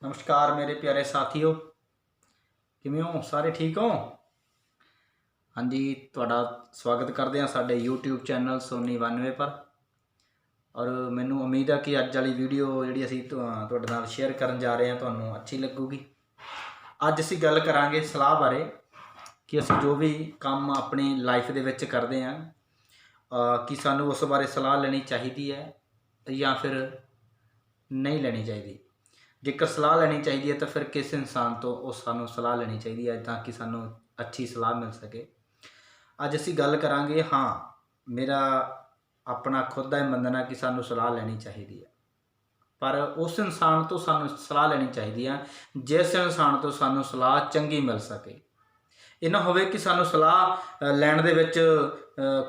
नमस्कार मेरे प्यारे साथियों, किवें हो? सारे ठीक हो? हाँ जी, तुहाडा स्वागत करते हैं साडे यूट्यूब चैनल सोनी 91 पर। और मैनू उम्मीद है कि अज वाली वीडियो जी असी तुहाडे नाल शेयर करन जा रहे हैं तुहानू अच्छी लगूगी। अज असी गल करांगे सलाह बारे कि असी जो भी काम अपनी लाइफ दे विच करते हैं कि सानू उस बारे सलाह लेनी चाहिए है या फिर नहीं लेनी चाहिए। जेकर सलाह लेनी चाहिए तो फिर किस इंसान तो उस सानू सलाह लेनी चाहिए है ताकि सानू अच्छी सलाह मिल सके। अज असी गल करांगे, हाँ मेरा अपना खुद का मनना कि सानू सलाह लेनी चाहिए है, पर उस इंसान तो सानू सलाह लेनी चाहिए है जिस इंसान तो सानू सलाह चंगी मिल सके। ये ना होवे कि सानू सलाह लैण दे विच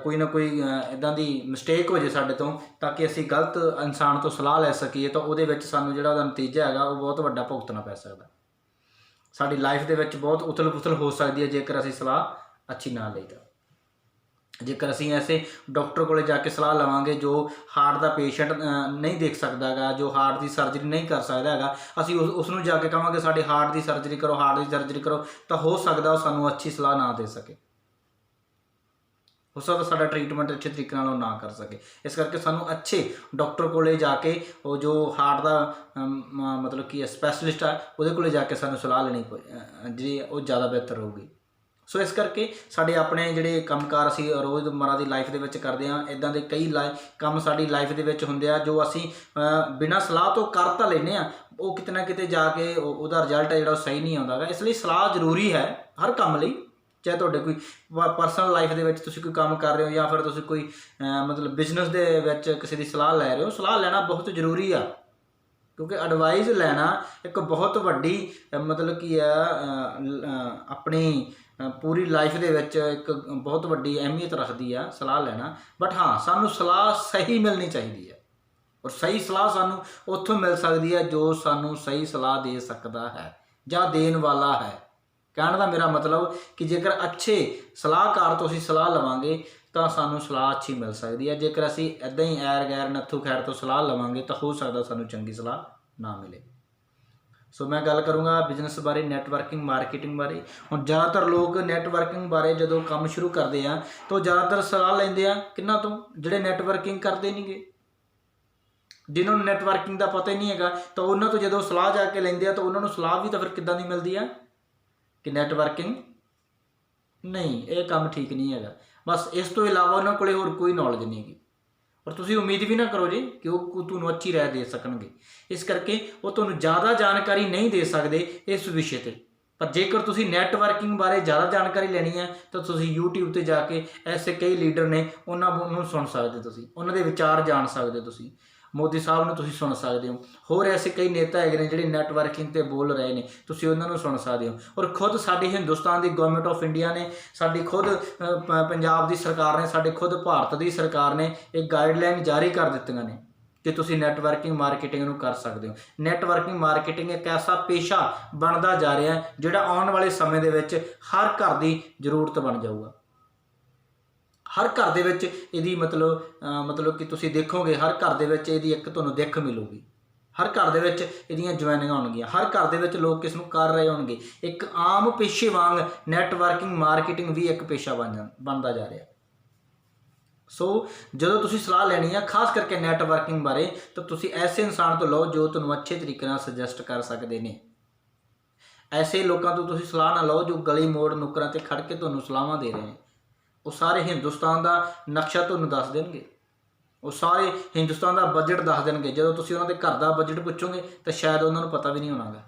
कोई ना कोई इदां दी मिसटेक हो जाए साडे तो, ताकि असी गलत इंसान तो सलाह लै सकीए तो उहदे विच सानू जिहड़ा उहदा नतीजा हैगा वो बहुत वड्डा भुगतना पै सकदा। साडी लाइफ दे विच बहुत उथल पुथल हो सकती है जेकर असी सलाह अच्छी ना लई तां। जेकर असी ऐसे डॉक्टर को जाके सलाह लवांगे जो हार्ट का पेशेंट नहीं देख सकता है, जो हार्ट की सर्जरी नहीं कर सकता है, असी उसनों जाके कहांगे साडे हार्ट की सर्जरी करो, हार्ट की सर्जरी करो, तो हो सकता वो सानू अच्छी सलाह ना दे सके, हो सकता साडा ट्रीटमेंट अच्छे तरीके नाल ना कर सके। इस करके सानू अच्छे डॉक्टर को जाके वो जो हार्ट का मतलब कि स्पैशलिस्ट है वो को जाके सानू सलाह लेनी जी वो ज़्यादा बेहतर होगी। सो इस करके साडे अपने जिहड़े कामकार असी रोज़मर्रा की लाइफ दे विच करदे हां, इदां दे कई काम साडी लाइफ दे विच हुंदे आ जो असी बिना सलाह तो कर तां लैंदे आ, वो किते ना किते जाके उहदा रिजल्ट है जिहड़ा सही नहीं आउंदा गा। इसलिए सलाह जरूरी है हर काम लई, चाहे तुहाडे कोई परसनल लाइफ दे विच तुसीं कोई काम कर रहे हो या फिर तुसीं कोई मतलब बिजनेस दे विच किसी दी सलाह लै रहे हो। सलाह लैना बहुत जरूरी आ, क्योंकि एडवाइस लैना एक बहुत वड्डी मतलब कि अपनी पूरी लाइफ दे विच एक बहुत वड्डी अहमियत रखती है सलाह लेना। बट हाँ सानू सलाह सही मिलनी चाहिए है, और सही सलाह सानू उत्थों मिल सकती है जो सानू सही सलाह दे सकता है या देन वाला है। कहने का मेरा मतलब कि जेकर अच्छे सलाहकार तो असीं सलाह लवांगे तो सानू सलाह अच्छी मिल सकती है। जेकर असीं इदां ही ऐर गैर नत्थू खैर तो सलाह लवांगे तो हो सकता सानू चंगी सलाह ना मिले। सो मैं गल करूँगा बिजनेस बारे, नैटवर्किंग मार्केटिंग बारे। हुण ज़्यादातर लोग नैटवर्किंग बारे जो काम शुरू करते हैं तो ज़्यादातर सलाह लेंदे आ किन्हां तो, जिहड़े नैटवर्किंग करते नहीं गे, जिन्होंने नैटवर्किंग का पता ही नहीं है, तो उन्होंने तो जो सलाह जाके लेंदे आ तो उन्होंने सलाह भी तो फिर किद्दां दी मिलती है कि नैटवर्किंग नहीं, ये काम ठीक नहीं है। बस इस तो इलावा उन्होंने कोले होर कोई नॉलेज नहीं है, और तुसीं उम्मीद भी ना करो जी कि वो तुहानूं अच्छी राय दे सकणगे। इस करके वो तुहानूं ज़्यादा जानकारी नहीं दे सकते इस विषय पर। पर जेकर तुसीं नैटवर्किंग बारे ज़्यादा जानकारी लेनी है तो तुसीं यूट्यूब पर जाके ऐसे कई लीडर ने उन्होंने सुन सकते, तुसीं उन्होंने विचार जान सकते, तुसीं मोदी साहब नूं तुसीं सुन सकते हो, होर ऐसे कई नेता है जिहड़े नैटवर्किंग ते बोल रहे हैं, तुसीं उन्हां नूं सुन सकते हो। और खुद साडी हिंदुस्तान की गवर्नमेंट ऑफ इंडिया ने, साडी खुद पंजाब की सरकार ने, साडे खुद भारत की सरकार ने एक गाइडलाइन जारी कर दित्तियां ने कि तुसीं नैटवर्किंग मार्केटिंग नूं कर सकते हो। नैटवर्किंग मार्केटिंग एक ऐसा पेशा बनता जा रहा है जिहड़ा आउण वाले समय दे विच हर घर की जरूरत बन जाऊगा। हर घर दे विच इहदी मतलब कि तुसीं देखोगे हर घर दे विच इहदी एक तुहानूं दिख मिलूगी, हर घर दे विच इहदियां ज्वाइनिंगां होणगियां, हर घर दे विच लोग किस नूं कर रहे होणगे। एक आम पेशे वांग नैटवर्किंग मार्केटिंग भी एक पेशा बनता जा रहा है। सो जो तुसीं सलाह लैनी है खास करके नैटवर्किंग बारे तो तुसीं ऐसे इंसान तो लो जो तुहानूं अच्छे तरीके नाल सजैसट कर सकते हैं। ऐसे लोगों तो तुसीं सलाह ना लो जो गली मोड़ नुक्करां ते खड़ के तुहानूं सलाहां दे रहे हैं। वो सारे हिंदुस्तान का नक्शा तुहानूं दस देणगे, वो सारे हिंदुस्तान का बजट दस देणगे। जो तुसीं उन्हां दे घर का बजट पुछोगे तो शायद उन्होंने पता भी नहीं होना गा,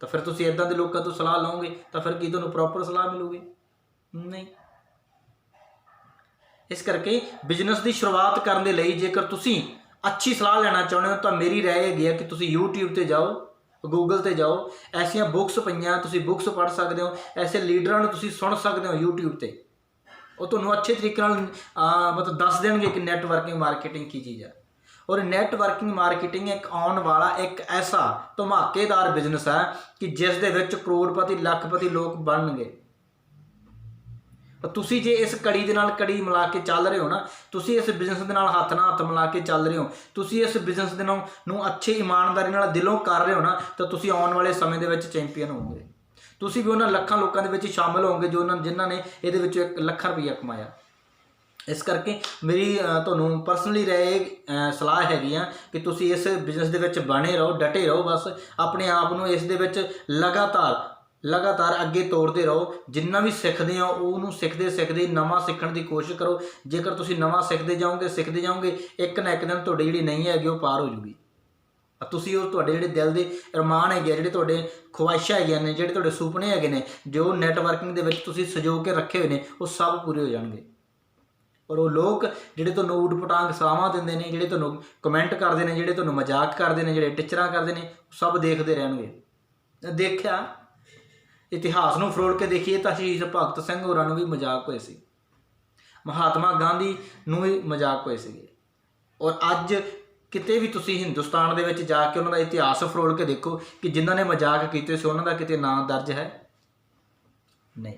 तो फिर तुसीं इदां दे लोगों तो सलाह लओगे तो फिर की तुहानूं प्रॉपर सलाह मिलूगी? नहीं। इस करके बिजनेस की शुरुआत करने के लिए जेकर तुसीं अच्छी सलाह लेना चाहते हो तो मेरी राय हैगी है कि तुसीं यूट्यूब पर जाओ, गूगल पर जाओ, ऐसिया बुक्स पईयां तुसीं बुक्स पढ़ सकते हो, ऐसे लीडरां नूं तुसीं सुन सकते हो यूट्यूब पर। वो तुहानूं अच्छे तरीके नाल मतलब दस देणगे कि नैटवर्किंग मार्केटिंग की चीज़ है। और नैटवर्किंग मार्केटिंग एक आने वाला एक ऐसा धमाकेदार बिजनेस है कि जिस दे विच करोड़पति लखपति लोग बनणगे। ਤੁਸੀਂ ਜੇ ਇਸ ਕੜੀ ਦੇ ਨਾਲ ਕੜੀ ਮਿਲਾ ਕੇ ਚੱਲ ਰਹੇ ਹੋ ਨਾ, ਤੁਸੀਂ ਇਸ ਬਿਜ਼ਨਸ ਦੇ ਨਾਲ ਹੱਥ ਨਾਲ ਹੱਥ ਮਿਲਾ ਕੇ ਚੱਲ ਰਹੇ ਹੋ, ਤੁਸੀਂ ਇਸ ਬਿਜ਼ਨਸ ਦੇ ਨੂੰ ਅੱਛੇ ਇਮਾਨਦਾਰੀ ਨਾਲ ਦਿਲੋਂ ਕਰ ਰਹੇ ਹੋ ਨਾ, ਤਾਂ ਤੁਸੀਂ ਆਉਣ ਵਾਲੇ ਸਮੇਂ ਦੇ ਵਿੱਚ ਚੈਂਪੀਅਨ ਹੋਵੋਗੇ। ਤੁਸੀਂ ਵੀ ਉਹਨਾਂ ਲੱਖਾਂ ਲੋਕਾਂ ਦੇ ਵਿੱਚ ਸ਼ਾਮਿਲ ਹੋਵੋਗੇ ਜਿਨ੍ਹਾਂ ਨੇ ਇਹਦੇ ਵਿੱਚ 1 ਲੱਖ ਰੁਪਈਆ ਕਮਾਇਆ। ਇਸ ਕਰਕੇ ਮੇਰੀ ਤੁਹਾਨੂੰ ਪਰਸਨਲੀ ਸਲਾਹ ਹੈਗੀ ਆ ਕਿ ਤੁਸੀਂ ਇਸ ਬਿਜ਼ਨਸ ਦੇ ਵਿੱਚ ਬਣੇ ਰਹੋ, ਡਟੇ ਰਹੋ, ਬਸ ਆਪਣੇ ਆਪ ਨੂੰ ਇਸ ਦੇ ਵਿੱਚ ਲਗਾਤਾਰ ਅੱਗੇ ਤੋਰਦੇ ਰਹੋ। ਜਿੰਨਾ ਵੀ ਸਿੱਖਦੇ ਹੋ ਉਹਨੂੰ ਸਿੱਖਦੇ ਨਵਾਂ ਸਿੱਖਣ ਦੀ ਕੋਸ਼ਿਸ਼ ਕਰੋ। ਜੇਕਰ ਤੁਸੀਂ ਨਵਾਂ ਸਿੱਖਦੇ ਜਾਓਗੇ ਇੱਕ ਨਾ ਇੱਕ ਦਿਨ ਤੁਹਾਡੀ ਜਿਹੜੀ ਨਹੀਂ ਹੈਗੀ ਉਹ ਪਾਰ ਹੋ ਜੂਗੀ। ਤੁਸੀਂ ਉਹ ਤੁਹਾਡੇ ਜਿਹੜੇ ਦਿਲ ਦੇ ਅਰਮਾਨ ਹੈਗੇ, ਜਿਹੜੇ ਤੁਹਾਡੇ ਖਵਾਇਸ਼ਾਂ ਹੈਗੀਆਂ ਨੇ, ਜਿਹੜੇ ਤੁਹਾਡੇ ਸੁਪਨੇ ਹੈਗੇ ਨੇ, ਜੋ ਨੈਟਵਰਕਿੰਗ ਦੇ ਵਿੱਚ ਤੁਸੀਂ ਸਜੋ ਕੇ ਰੱਖੇ ਹੋਏ ਨੇ, ਉਹ ਸਭ ਪੂਰੇ ਹੋ ਜਾਣਗੇ। ਔਰ ਉਹ ਲੋਕ ਜਿਹੜੇ ਤੁਹਾਨੂੰ ਊਟ ਪਟਾਂਗ ਸਲਾਹਾਂ ਦਿੰਦੇ ਨੇ, ਜਿਹੜੇ ਤੁਹਾਨੂੰ ਕਮੈਂਟ ਕਰਦੇ ਨੇ, ਜਿਹੜੇ ਤੁਹਾਨੂੰ ਮਜ਼ਾਕ ਕਰਦੇ ਨੇ, ਜਿਹੜੇ ਟਿਚਰਾਂ ਕਰਦੇ ਨੇ, ਸਭ ਦੇਖਦੇ ਰਹਿਣਗੇ। ਦੇਖਿਆ ਇਤਿਹਾਸ ਨੂੰ ਫਰੋਲ ਕੇ ਦੇਖੀਏ ਤਾਂ ਸ਼ਹੀਦ ਭਗਤ ਸਿੰਘ ਹੋਰਾਂ ਨੂੰ ਵੀ ਮਜ਼ਾਕ ਹੋਏ ਸੀ, ਮਹਾਤਮਾ ਗਾਂਧੀ ਨੂੰ ਵੀ ਮਜ਼ਾਕ ਹੋਏ ਸੀਗੇ। ਔਰ ਅੱਜ ਕਿਤੇ ਵੀ ਤੁਸੀਂ ਹਿੰਦੁਸਤਾਨ ਦੇ ਵਿੱਚ ਜਾ ਕੇ ਉਹਨਾਂ ਦਾ ਇਤਿਹਾਸ ਫਰੋਲ ਕੇ ਦੇਖੋ ਕਿ ਜਿਨ੍ਹਾਂ ਨੇ ਮਜ਼ਾਕ ਕੀਤੇ ਸੀ ਉਹਨਾਂ ਦਾ ਕਿਤੇ ਨਾਂ ਦਰਜ ਹੈ? ਨਹੀਂ।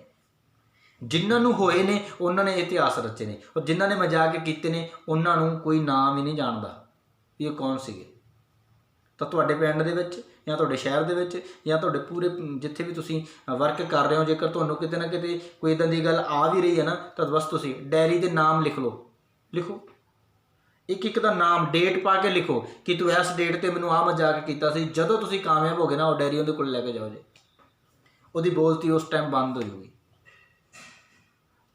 ਜਿਨ੍ਹਾਂ ਨੂੰ ਹੋਏ ਨੇ ਉਹਨਾਂ ਨੇ ਇਤਿਹਾਸ ਰਚੇ ਨੇ, ਔਰ ਜਿਨ੍ਹਾਂ ਨੇ ਮਜ਼ਾਕ ਕੀਤੇ ਨੇ ਉਹਨਾਂ ਨੂੰ ਕੋਈ ਨਾਮ ਹੀ ਨਹੀਂ ਜਾਣਦਾ ਵੀ ਇਹ ਕੌਣ ਸੀਗੇ। ਤਾਂ ਤੁਹਾਡੇ ਪਿੰਡ ਦੇ ਵਿੱਚ ਜਾਂ ਤੁਹਾਡੇ ਸ਼ਹਿਰ ਦੇ ਵਿੱਚ ਜਾਂ ਤੁਹਾਡੇ ਪੂਰੇ ਜਿੱਥੇ ਵੀ ਤੁਸੀਂ ਵਰਕ ਕਰ ਰਹੇ ਹੋ, ਜੇਕਰ ਤੁਹਾਨੂੰ ਕਿਤੇ ਨਾ ਕਿਤੇ ਕੋਈ ਇੱਦਾਂ ਦੀ ਗੱਲ ਆ ਵੀ ਰਹੀ ਹੈ ਨਾ, ਤਾਂ ਬਸ ਤੁਸੀਂ ਡਾਇਰੀ ਦੇ ਨਾਮ ਲਿਖੋ ਇੱਕ ਦਾ ਨਾਮ, ਡੇਟ ਪਾ ਕੇ ਲਿਖੋ ਕਿ ਤੂੰ ਇਸ ਡੇਟ 'ਤੇ ਮੈਨੂੰ ਆਹ ਮਜ਼ਾਕ ਕੀਤਾ ਸੀ। ਜਦੋਂ ਤੁਸੀਂ ਕਾਮਯਾਬ ਹੋ ਗਏ ਨਾ, ਉਹ ਡਾਇਰੀ ਉਹਦੇ ਕੋਲ ਲੈ ਕੇ ਜਾਓ ਜੀ, ਉਹਦੀ ਬੋਲਤੀ ਉਸ ਟਾਈਮ ਬੰਦ ਹੋ ਜਾਊਗੀ।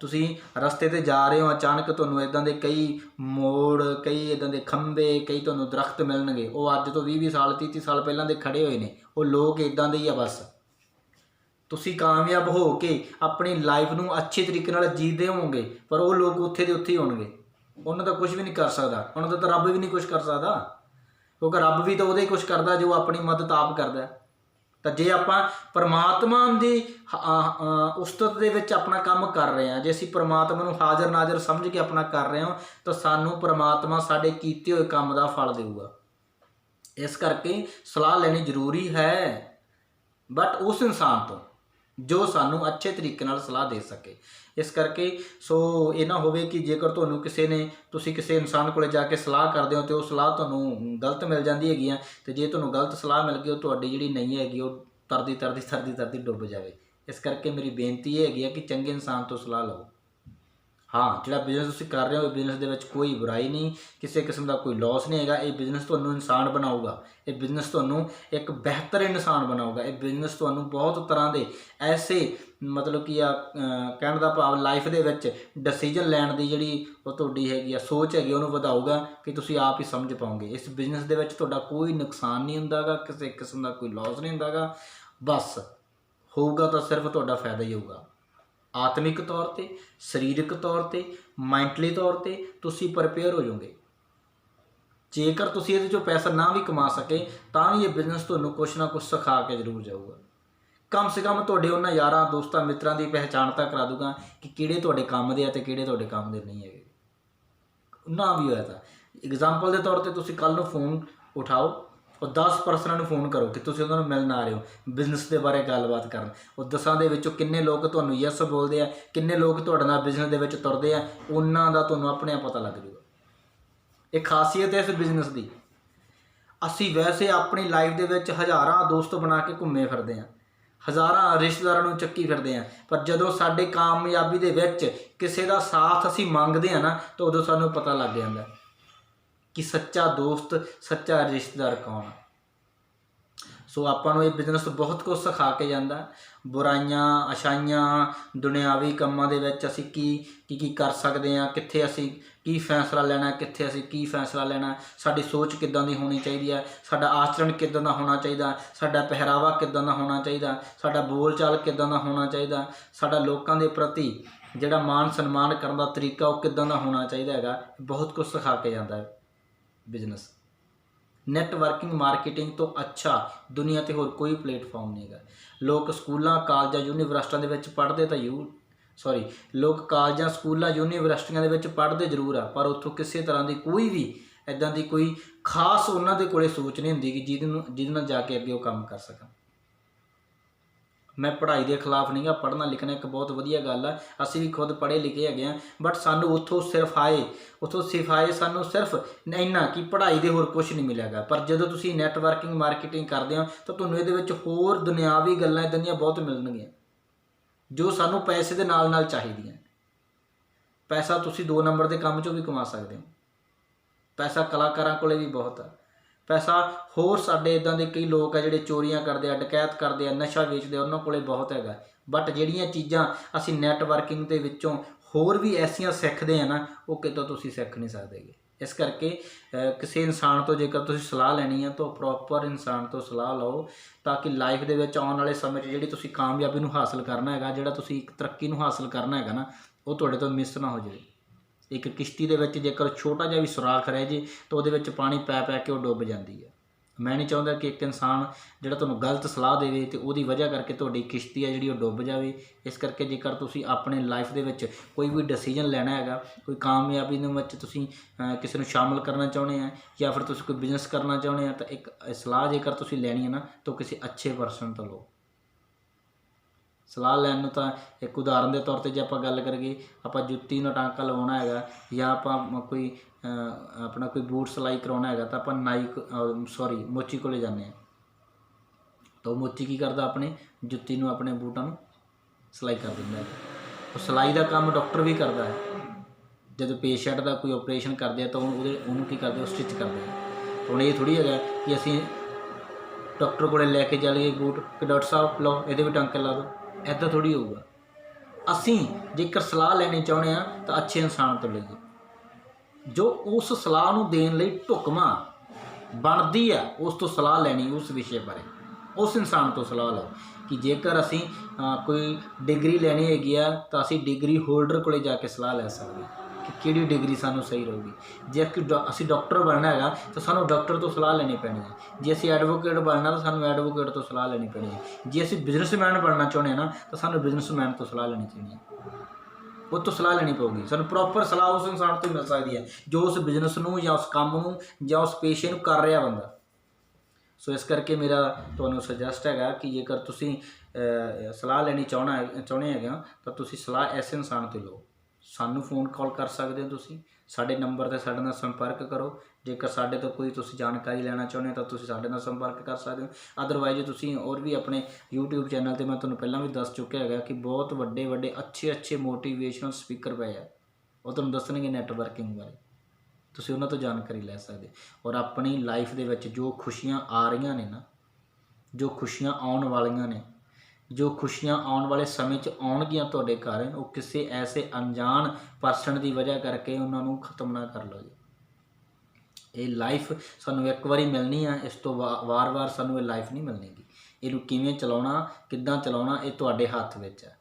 ਤੁਸੀਂ ਰਸਤੇ 'ਤੇ ਜਾ ਰਹੇ ਹੋ, ਅਚਾਨਕ ਤੁਹਾਨੂੰ ਇੱਦਾਂ ਦੇ ਕਈ ਮੋੜ, ਕਈ ਇੱਦਾਂ ਦੇ ਖੰਭੇ, ਕਈ ਤੁਹਾਨੂੰ ਦਰਖਤ ਮਿਲਣਗੇ, ਉਹ ਅੱਜ ਤੋਂ 20 ਸਾਲ 30 ਸਾਲ ਪਹਿਲਾਂ ਦੇ ਖੜ੍ਹੇ ਹੋਏ ਨੇ। ਉਹ ਲੋਕ ਇੱਦਾਂ ਦੇ ਹੀ ਆ। ਬਸ ਤੁਸੀਂ ਕਾਮਯਾਬ ਹੋ ਕੇ ਆਪਣੀ ਲਾਈਫ ਨੂੰ ਅੱਛੇ ਤਰੀਕੇ ਨਾਲ ਜੀਦੇ ਹੋਵੋਗੇ, ਪਰ ਉਹ ਲੋਕ ਉੱਥੇ ਦੇ ਉੱਥੇ ਹੀ ਹੋਣਗੇ। ਉਹਨਾਂ ਦਾ ਕੁਝ ਵੀ ਨਹੀਂ ਕਰ ਸਕਦਾ, ਉਹਨਾਂ ਦਾ ਤਾਂ ਰੱਬ ਵੀ ਨਹੀਂ ਕੁਛ ਕਰ ਸਕਦਾ, ਕਿਉਂਕਿ ਰੱਬ ਵੀ ਤਾਂ ਉਹਦਾ ਹੀ ਕੁਛ ਕਰਦਾ ਜੋ ਆਪਣੀ ਮਦਦ ਆਪ ਕਰਦਾ। ਤਾਂ ਜੇ ਆਪਾਂ ਪਰਮਾਤਮਾ ਦੀ ਉਸਤਤ ਦੇ ਵਿੱਚ ਆਪਣਾ ਕੰਮ ਕਰ ਰਹੇ ਹਾਂ, ਜੇ ਅਸੀਂ ਪਰਮਾਤਮਾ ਨੂੰ ਹਾਜ਼ਰ ਨਾਜ਼ਰ ਸਮਝ ਕੇ ਆਪਣਾ ਕਰ ਰਹੇ ਹਾਂ, ਤਾਂ ਸਾਨੂੰ ਪਰਮਾਤਮਾ ਸਾਡੇ ਕੀਤੇ ਹੋਏ ਕੰਮ ਦਾ ਫਲ ਦੇਊਗਾ। ਇਸ ਕਰਕੇ ਸਲਾਹ ਲੈਣੀ ਜ਼ਰੂਰੀ ਹੈ, ਬਟ ਉਸ ਇਨਸਾਨ ਤੋਂ ਜੋ ਸਾਨੂੰ ਅੱਛੇ ਤਰੀਕੇ ਨਾਲ ਸਲਾਹ ਦੇ ਸਕੇ। ਇਸ ਕਰਕੇ ਇਹ ਨਾ ਹੋਵੇ ਕਿ ਜੇਕਰ ਤੁਹਾਨੂੰ ਤੁਸੀਂ ਕਿਸੇ ਇਨਸਾਨ ਕੋਲ ਜਾ ਕੇ ਸਲਾਹ ਕਰਦੇ ਹੋ ਅਤੇ ਉਹ ਸਲਾਹ ਤੁਹਾਨੂੰ ਗਲਤ ਮਿਲ ਜਾਂਦੀ ਹੈਗੀ ਆ, ਅਤੇ ਜੇ ਤੁਹਾਨੂੰ ਗਲਤ ਸਲਾਹ ਮਿਲ ਗਈ, ਉਹ ਤੁਹਾਡੀ ਜਿਹੜੀ ਨਹੀਂ ਹੈਗੀ ਉਹ ਤਰਦੀ ਡੁੱਬ ਜਾਵੇ। ਇਸ ਕਰਕੇ ਮੇਰੀ ਬੇਨਤੀ ਇਹ ਹੈਗੀ ਆ ਕਿ ਚੰਗੇ ਇਨਸਾਨ ਤੋਂ ਸਲਾਹ ਲਓ। ਹਾਂ, ਜਿਹੜਾ ਬਿਜ਼ਨਸ ਤੁਸੀਂ ਕਰ ਰਹੇ ਹੋ, ਬਿਜ਼ਨਸ ਦੇ ਵਿੱਚ ਕੋਈ ਬੁਰਾਈ ਨਹੀਂ, ਕਿਸੇ ਕਿਸਮ ਦਾ ਕੋਈ ਲੋਸ ਨਹੀਂ ਹੈਗਾ। ਇਹ ਬਿਜ਼ਨਸ ਤੁਹਾਨੂੰ ਇਨਸਾਨ ਬਣਾਊਗਾ, ਇਹ ਬਿਜ਼ਨਸ ਤੁਹਾਨੂੰ ਇੱਕ ਬਿਹਤਰ ਇਨਸਾਨ ਬਣਾਊਗਾ। ਇਹ ਬਿਜ਼ਨਸ ਤੁਹਾਨੂੰ ਬਹੁਤ ਤਰ੍ਹਾਂ ਦੇ ਐਸੇ ਮਤਲਬ ਕਿ ਕਹਿਣ ਦਾ ਭਾਵ ਲਾਈਫ ਦੇ ਵਿੱਚ ਡਿਸੀਜਨ ਲੈਣ ਦੀ ਜਿਹੜੀ ਉਹ ਤੁਹਾਡੀ ਹੈਗੀ ਆ ਸੋਚ ਹੈਗੀ, ਉਹਨੂੰ ਵਧਾਊਗਾ ਕਿ ਤੁਸੀਂ ਆਪ ਹੀ ਸਮਝ ਪਾਓਗੇ। ਇਸ ਬਿਜ਼ਨਸ ਦੇ ਵਿੱਚ ਤੁਹਾਡਾ ਕੋਈ ਨੁਕਸਾਨ ਨਹੀਂ ਹੁੰਦਾ ਗਾ, ਕਿਸੇ ਕਿਸਮ ਦਾ ਕੋਈ ਲੋਸ ਨਹੀਂ ਹੁੰਦਾ ਗਾ। ਬਸ ਹੋਊਗਾ ਤਾਂ ਸਿਰਫ ਤੁਹਾਡਾ ਫਾਇਦਾ ਹੀ ਹੋਊਗਾ। ਆਤਮਿਕ ਤੌਰ 'ਤੇ, ਸਰੀਰਕ ਤੌਰ 'ਤੇ, ਮੈਂਟਲੀ ਤੌਰ 'ਤੇ ਤੁਸੀਂ ਪ੍ਰਪੇਅਰ ਹੋ ਜਾਓਗੇ। ਜੇਕਰ ਤੁਸੀਂ ਇਹਦੇ 'ਚੋਂ ਪੈਸਾ ਨਾ ਵੀ ਕਮਾ ਸਕੇ, ਤਾਂ ਵੀ ਇਹ ਬਿਜ਼ਨਸ ਤੁਹਾਨੂੰ ਕੁਛ ਨਾ ਕੁਛ ਸਿਖਾ ਕੇ ਜ਼ਰੂਰ ਜਾਊਗਾ। ਕਮ ਸੇ ਕਮ ਤੁਹਾਡੇ ਉਹਨਾਂ ਯਾਰਾਂ ਦੋਸਤਾਂ ਮਿੱਤਰਾਂ ਦੀ ਪਹਿਚਾਣ ਤਾਂ ਕਰਾ ਦੂਗਾ ਕਿ ਕਿਹੜੇ ਤੁਹਾਡੇ ਕੰਮ ਦੇ ਆ ਅਤੇ ਕਿਹੜੇ ਤੁਹਾਡੇ ਕੰਮ ਦੇ ਨਹੀਂ ਹੈਗੇ। ਨਾ ਵੀ ਹੋਇਆ ਤਾਂ ਐਗਜ਼ਾਮਪਲ ਦੇ ਤੌਰ 'ਤੇ ਤੁਸੀਂ ਕੱਲ੍ਹ ਨੂੰ ਫੋਨ ਉਠਾਓ, ਉਹ 10 ਪਰਸਨਾਂ ਨੂੰ ਫੋਨ ਕਰੋ ਕਿ ਤੁਸੀਂ ਉਹਨਾਂ ਨੂੰ ਮਿਲਣ ਆ ਰਹੇ ਹੋ, ਬਿਜ਼ਨਸ ਦੇ ਬਾਰੇ ਗੱਲਬਾਤ ਕਰਨ। ਉਹ 10 ਦੇ ਵਿੱਚੋਂ ਕਿੰਨੇ ਲੋਕ ਤੁਹਾਨੂੰ ਯੈਸ ਬੋਲਦੇ ਆ, ਕਿੰਨੇ ਲੋਕ ਤੁਹਾਡੇ ਨਾਲ ਬਿਜ਼ਨਸ ਦੇ ਵਿੱਚ ਤੁਰਦੇ ਆ, ਉਹਨਾਂ ਦਾ ਤੁਹਾਨੂੰ ਆਪਣੇ ਆਪ ਪਤਾ ਲੱਗ ਜਾਊਗਾ। ਇਹ ਖਾਸੀਅਤ ਹੈ ਇਸ ਬਿਜ਼ਨਸ ਦੀ। ਅਸੀਂ ਵੈਸੇ ਆਪਣੀ ਲਾਈਫ ਦੇ ਵਿੱਚ ਹਜ਼ਾਰਾਂ ਦੋਸਤ ਬਣਾ ਕੇ ਘੁੰਮੇ ਫਿਰਦੇ ਹਾਂ, ਹਜ਼ਾਰਾਂ ਰਿਸ਼ਤੇਦਾਰਾਂ ਨੂੰ ਚੱਕੀ ਫਿਰਦੇ ਹਾਂ, ਪਰ ਜਦੋਂ ਸਾਡੇ ਕਾਮਯਾਬੀ ਦੇ ਵਿੱਚ ਕਿਸੇ ਦਾ ਸਾਥ ਅਸੀਂ ਮੰਗਦੇ ਹਾਂ ਨਾ, ਤਾਂ ਉਦੋਂ ਸਾਨੂੰ ਪਤਾ ਲੱਗ ਜਾਂਦਾ ਕਿ ਸੱਚਾ ਦੋਸਤ, ਸੱਚਾ ਰਿਸ਼ਤੇਦਾਰ ਕੌਣ ਆ। ਸੋ ਆਪਾਂ ਨੂੰ ਇਹ ਬਿਜ਼ਨਸ ਬਹੁਤ ਕੁਝ ਸਿਖਾ ਕੇ ਜਾਂਦਾ। ਬੁਰਾਈਆਂ, ਅਛਾਈਆਂ, ਦੁਨਿਆਵੀ ਕੰਮਾਂ ਦੇ ਵਿੱਚ ਅਸੀਂ ਕੀ ਕਰ ਸਕਦੇ ਹਾਂ, ਕਿੱਥੇ ਅਸੀਂ ਕੀ ਫੈਸਲਾ ਲੈਣਾ, ਕਿੱਥੇ ਅਸੀਂ ਕੀ ਫੈਸਲਾ ਲੈਣਾ, ਸਾਡੀ ਸੋਚ ਕਿੱਦਾਂ ਦੀ ਹੋਣੀ ਚਾਹੀਦੀ ਹੈ, ਸਾਡਾ ਆਚਰਣ ਕਿੱਦਾਂ ਦਾ ਹੋਣਾ ਚਾਹੀਦਾ, ਸਾਡਾ ਪਹਿਰਾਵਾ ਕਿੱਦਾਂ ਦਾ ਹੋਣਾ ਚਾਹੀਦਾ, ਸਾਡਾ ਬੋਲ ਚਾਲ ਕਿੱਦਾਂ ਦਾ ਹੋਣਾ ਚਾਹੀਦਾ, ਸਾਡਾ ਲੋਕਾਂ ਦੇ ਪ੍ਰਤੀ ਜਿਹੜਾ ਮਾਣ ਸਨਮਾਨ ਕਰਨ ਦਾ ਤਰੀਕਾ ਉਹ ਕਿੱਦਾਂ ਦਾ ਹੋਣਾ ਚਾਹੀਦਾ ਹੈਗਾ। ਬਹੁਤ ਕੁਝ ਸਿਖਾ ਕੇ ਜਾਂਦਾ ਹੈ ਬਿਜ਼ਨਸ। ਨੈਟਵਰਕਿੰਗ ਮਾਰਕੀਟਿੰਗ ਤੋਂ ਅੱਛਾ ਦੁਨੀਆ 'ਤੇ ਹੋਰ ਕੋਈ ਪਲੇਟਫਾਰਮ ਨਹੀਂ ਹੈਗਾ। ਲੋਕ ਸਕੂਲਾਂ, ਕਾਲਜਾਂ, ਯੂਨੀਵਰਸਿਟੀਆਂ ਦੇ ਵਿੱਚ ਪੜ੍ਹਦੇ ਤਾਂ ਲੋਕ ਕਾਲਜਾਂ, ਸਕੂਲਾਂ, ਯੂਨੀਵਰਸਿਟੀਆਂ ਦੇ ਵਿੱਚ ਪੜ੍ਹਦੇ ਜ਼ਰੂਰ ਆ, ਪਰ ਉੱਥੋਂ ਕਿਸੇ ਤਰ੍ਹਾਂ ਦੀ ਕੋਈ ਵੀ ਇੱਦਾਂ ਦੀ ਕੋਈ ਖਾਸ ਉਹਨਾਂ ਦੇ ਕੋਲੇ ਸੋਚ ਨਹੀਂ ਹੁੰਦੀ ਕਿ ਜਿਹਦੇ ਨਾਲ ਜਾ ਕੇ ਅੱਗੇ ਉਹ ਕੰਮ ਕਰ ਸਕਣ। मैं पढ़ाई के खिलाफ नहीं गा, पढ़ना लिखना एक बहुत वधिया गल है, असी भी खुद पढ़े लिखे है, बट सानू उत्थों सिर्फ आए उत्थों सिखाए सानू सिर्फ इन्ना कि पढ़ाई दे होर कुछ नहीं मिलेगा। पर जदों तुसीं नैटवर्किंग मार्केटिंग करते हो तो तुहानूं इहदे विच होर दुनियावी गल्लां इदां दीयां बहुत मिलणगीਆਂ जो सानू पैसे दे नाल नाल चाहीदियां। पैसा तुसीं 2 नंबर के काम चों भी कमा सकते हो, पैसा कलाकारां कोले भी बहुत है, पैसा होर साडे इदां दे कई लोग है जिहड़े चोरियां करदे आ, डकैत करदे आ, नशा वेचदे आ, उन्हां कोले बहुत हैगा। बट जिहड़ियां चीज़ां असीं नैटवर्किंग दे विच्चों होर भी ऐसियां सिੱਖਦੇ हैं ना, वो कितों तुसीं सिੱਖ नहीं सकदे। इस करके किसी इंसान तो जेकर तुसीं सलाह लैनी है तो प्रॉपर इंसान तो सलाह लो, ताकि लाइफ दे विच आउण वाले समय जिहड़ी तुसीं कामयाबी नूं हासिल करना हैगा, जिहड़ा तुसीं एक तरक्की नूं हासिल करना हैगा ना, वो तुहाडे तो मिस ना हो जाए। एक किश्ती दे विच जेकर छोटा जिहा भी सुराख रह जे तो उहदे विच पानी पै पै के वो डुੱਬ जाती है। मैं नहीं चाहुंदा कि एक इंसान जिहड़ा तुहानूं गलत सलाह देवे तो उहदी वजह करके तुहाडी किश्ती है जिहड़ी वो डुੱਬ जावे। इस करके जेकर तुसीं अपने लाइफ दे विच कोई भी डिसीजन लैना हैगा, कोई कामयाबी दे विच तुसीं किसी नूं शामिल करना चाहुंदे हैं या फिर तुसीं कोई बिजनेस करना चाहुंदे हैं, तो एक सलाह जेकर तुसीं लैनी है ना तो किसी अच्छे परसन तो लो। सलाह लैन नूं तां एक उदाहरण के तौर पर जे आपां गल करिए, आपां जुत्ती नूं टांका लवाउणा हैगा या आपां कोई अपना कोई बूट सिलाई करवाउणा हैगा, तो आपां नाई मोची कोले जाने हैं, तो मोची की करदा अपने जुत्ती नूं अपने बूटां नूं सिलाई कर दिंदा है। तो सिलाई का काम डॉक्टर भी करता है, जब पेशेंट का कोई ऑपरेशन करते हैं तो उन्होंने की करते स्टिच करते हैं। तो हुण ये थोड़ी है कि असीं डॉक्टर को लैके जाइए बूट कि डॉक्टर साहब लो ये भी टांके ला दो, ऐदा थोड़ी होगा। असीं जेकर सलाह लैनी चाहुंदे हां तो अच्छे इंसान तो लईए जो उस सलाह नूं देण लई ढुकवां बनदी है, उस तो सलाह लैनी उस विषय बारे, उस इंसान तो सलाह लो। कि जेकर असीं कोई डिग्री लैनी हैगी आ तो असीं डिग्री होल्डर कोले जाके सलाह लै सकदे कि किहड़ी डिग्री सानूं सही रहूगी। जे असीं डॉक्टर बनना हैगा तो सानूं डॉक्टर तो सलाह लैनी पैनी है। जे असीं एडवोकेट बनना तो सानूं एडवोकेट तो सलाह लैनी पैनी है। जे असीं बिजनेसमैन बनना चाहुंदे हां ना तो सानूं बिजनेसमैन तो सलाह लैनी चाहिए है, वो तो सलाह लैनी पऊगी। सानूं प्रॉपर सलाह उस इंसान तो मिल सकती है जो उस बिजनेस नूं या उस काम नूं या उस पेशे नूं कर रहा बंदा। सो इस करके मेरा तुहानूं सजैसट है कि जेकर तुसीं सलाह लैनी चाहुंदे हैगे तो तुसीं सलाह ऐसे इंसान तो लो। सानूं फोन कॉल कर सकते हो, तुसीं साडे नंबर ते साडे नाल संपर्क करो। जेकर साडे तो कोई तुसीं जानकारी लैना चाहुंदे हो तो तुसीं साडे नाल संपर्क कर सकते हो। अदरवाइज तुसीं और भी अपने यूट्यूब चैनल ते मैं तुहानूं पहलां भी दस चुक्या है कि बहुत वड्डे वड्डे अच्छे अच्छे मोटिवेशनल स्पीकर पे है, वो तुहानूं दसणगे नैटवर्किंग बारे, तुसीं उन्हां तो जानकारी लै सकदे। और अपनी लाइफ दे विच जो खुशियां आ रही ने ना, जो खुशियां आउण वालियां ने, जो खुशियां आउण वाले समय च आउणगियां तुहाडे घर, वो किसी ऐसे अनजान परसन की वजह करके उन्होंने खत्म ना कर लो जी। ये लाइफ सानूं एक बारी मिलनी है, इस तो वार वार सानूं ये लाइफ नहीं मिलनी गी। इहनूं किवें चलाउणा किद्दां चलाउणा ये तुहाडे हत्थ विच है।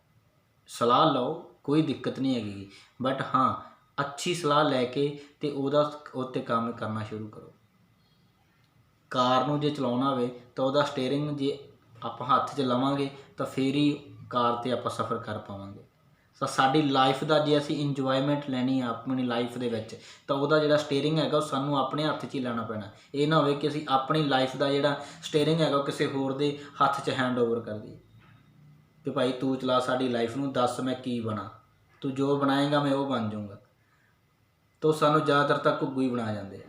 सलाह लो कोई दिक्कत नहीं हैगी, बट हाँ अच्छी सलाह लैके ते उहदा उत्ते काम करना शुरू करो। कार नूं जे चलाउणा होवे तो उहदा स्टेयरिंग जे आपां हत्थ 'च लवांगे तो फिर ही कार ते आपां सफ़र कर पावांगे। तो साडी लाइफ का जे असीं इंजॉयमेंट लैनी है अपनी लाइफ दे विच तो उहदा जिहड़ा स्टेयरिंग हैगा सानूं अपने हत्थ 'च ही लैना पैना। ये ना होवे कि असीं अपनी लाइफ का जिहड़ा स्टेयरिंग हैगा किसी होर दे हत्थ 'च हैंड ओवर कर दईए कि भाई तू चला साडी लाइफ नूं, दस मैं की बना, तू जो बनाएगा मैं वो बन जाऊँगा। तो सानूं ज़्यादातर तक घुग्गू ही बना जाते हैं।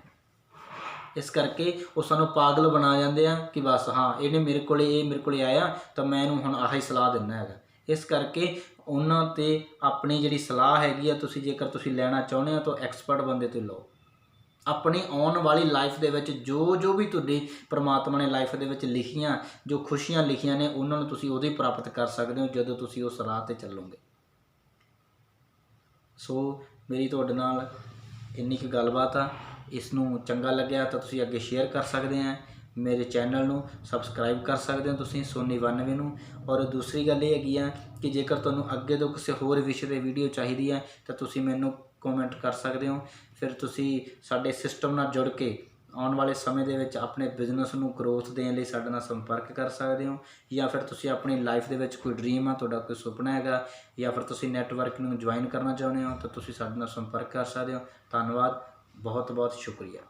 इस करके वो सानूं पागल बना जाते हैं कि बस हाँ इहने मेरे को आया तो मैं इहनूं हुण आही सलाह दिंदा हैगा। इस करके उन्हां ते अपनी जिहड़ी सलाह हैगी आ तुसीं जेकर तुसीं लैना चाहुंदे हो तो एक्सपर्ट बंदे तो लो। अपनी आउण वाली लाइफ दे विच जो भी तुहाडी परमात्मा ने लाइफ दे विच लिखियां, जो खुशियां लिखियां ने उन्हां नूं तुसीं उदों ही प्राप्त कर सकदे हो जदों तुसीं उस राह ते चलोगे। सो मेरी तुहाडे नाल इन्नी क गलबात आ। इसनूं चंगा लग्या तो तुसीं अगे शेयर कर सकते हैं, मेरे चैनल नूं सबसक्राइब कर सकते हो तुसीं सोनी 92 नूं। और दूसरी गल ये हैगी आ कि जेकर तुहानूं अगे तो किसी होर विषय ते वीडियो चाहिदी है तो तुसीं मैनूं कॉमेंट कर सकते हो। फिर तुसीं साडे सिस्टम नाल जुड़ के आने वाले समय दे विच अपने बिजनेस नूं ग्रोथ देण लई साडे नाल संपर्क कर सकते हो। या फिर तुसीं अपनी लाइफ दे विच कोई ड्रीम आ, तुहाडा कोई सुपना हैगा, या फिर तुसीं नैटवर्क नूं ज्वाइन करना चाहुंदे हो तो तुसीं साडे नाल संपर्क कर सकते हो। धन्नवाद, बहुत बहुत शुक्रिया।